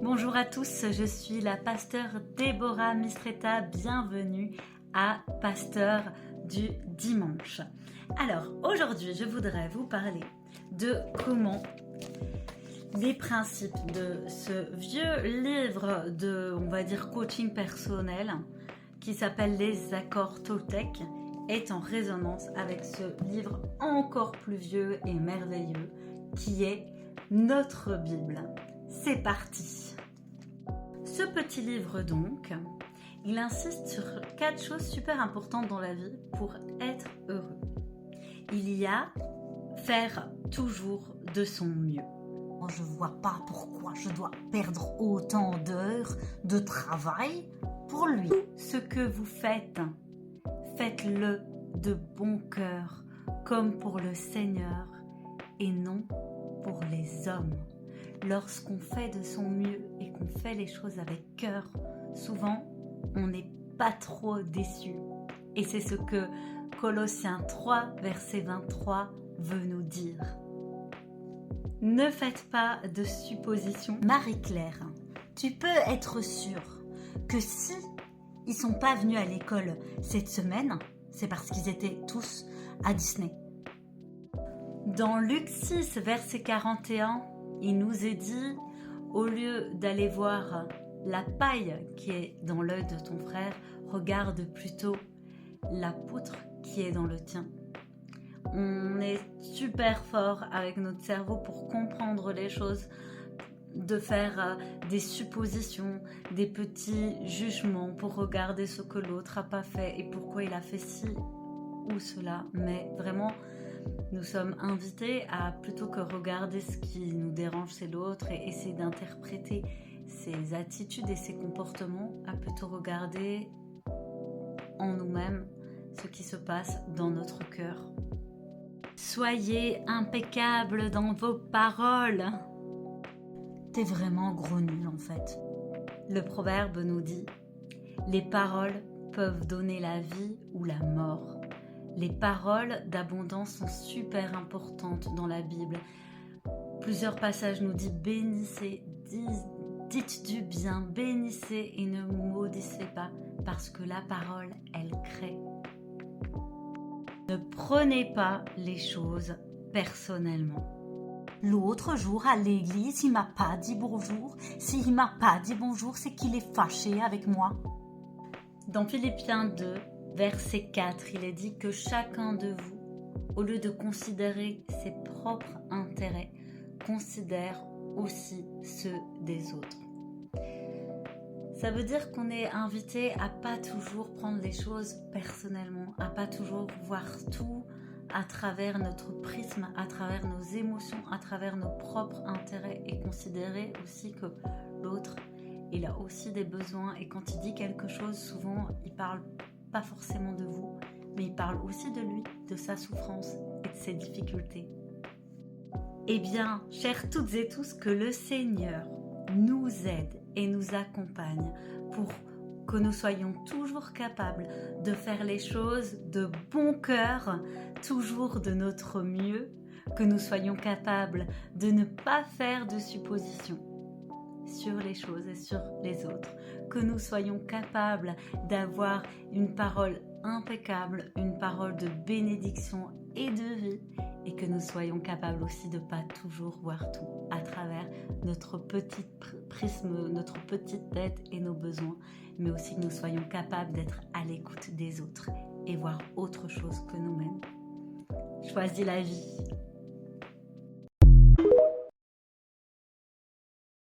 Bonjour à tous, je suis la pasteur Déborah Mistretta, bienvenue à Pasteur du Dimanche. Alors aujourd'hui je voudrais vous parler de comment les principes de ce vieux livre de, on va dire, coaching personnel qui s'appelle Les Accords Toltec est en résonance avec ce livre encore plus vieux et merveilleux qui est notre Bible. C'est parti! Ce petit livre donc, il insiste sur 4 choses super importantes dans la vie pour être heureux. Il y a faire toujours de son mieux. Je ne vois pas pourquoi je dois perdre autant d'heures de travail pour lui. Tout ce que vous faites, faites-le de bon cœur, comme pour le Seigneur et non pour les hommes. Lorsqu'on fait de son mieux et qu'on fait les choses avec cœur, souvent on n'est pas trop déçu. Et c'est ce que Colossiens 3, verset 23 veut nous dire. Ne faites pas de suppositions. Marie-Claire, tu peux être sûre que si ils sont pas venus à l'école cette semaine, c'est parce qu'ils étaient tous à Disney. Dans Luc 6, verset 41, il nous est dit, au lieu d'aller voir la paille qui est dans l'œil de ton frère, regarde plutôt la poutre qui est dans le tien. On est super fort avec notre cerveau pour comprendre les choses, de faire des suppositions, des petits jugements pour regarder ce que l'autre n'a pas fait et pourquoi il a fait ci ou cela. Mais vraiment, nous sommes invités à, plutôt que regarder ce qui nous dérange chez l'autre et essayer d'interpréter ses attitudes et ses comportements, à plutôt regarder en nous-mêmes ce qui se passe dans notre cœur. Soyez impeccables dans vos paroles. T'es vraiment gros nul en fait. Le proverbe nous dit, les paroles peuvent donner la vie ou la mort. Les paroles d'abondance sont super importantes dans la Bible. Plusieurs passages nous disent bénissez, dites du bien, bénissez et ne maudissez pas, parce que la parole, elle crée. Ne prenez pas les choses personnellement. L'autre jour à l'église, il m'a pas dit bonjour. S'il m'a pas dit bonjour, c'est qu'il est fâché avec moi. Dans Philippiens 2, verset 4, il est dit que chacun de vous, au lieu de considérer ses propres intérêts, considère aussi ceux des autres. Ça veut dire qu'on est invité à pas toujours prendre les choses personnellement, à pas toujours voir tout à travers notre prisme, à travers nos émotions, à travers nos propres intérêts et considérer aussi que l'autre, il a aussi des besoins et quand il dit quelque chose, souvent il parle pas forcément de vous, mais il parle aussi de lui, de sa souffrance et de ses difficultés. Eh bien, chers toutes et tous, que le Seigneur nous aide et nous accompagne pour que nous soyons toujours capables de faire les choses de bon cœur, toujours de notre mieux, que nous soyons capables de ne pas faire de suppositions sur les choses et sur les autres, que nous soyons capables d'avoir une parole impeccable, une parole de bénédiction et de vie, et que nous soyons capables aussi de ne pas toujours voir tout à travers notre petit prisme, notre petite tête et nos besoins, mais aussi que nous soyons capables d'être à l'écoute des autres et voir autre chose que nous-mêmes. Choisis la vie.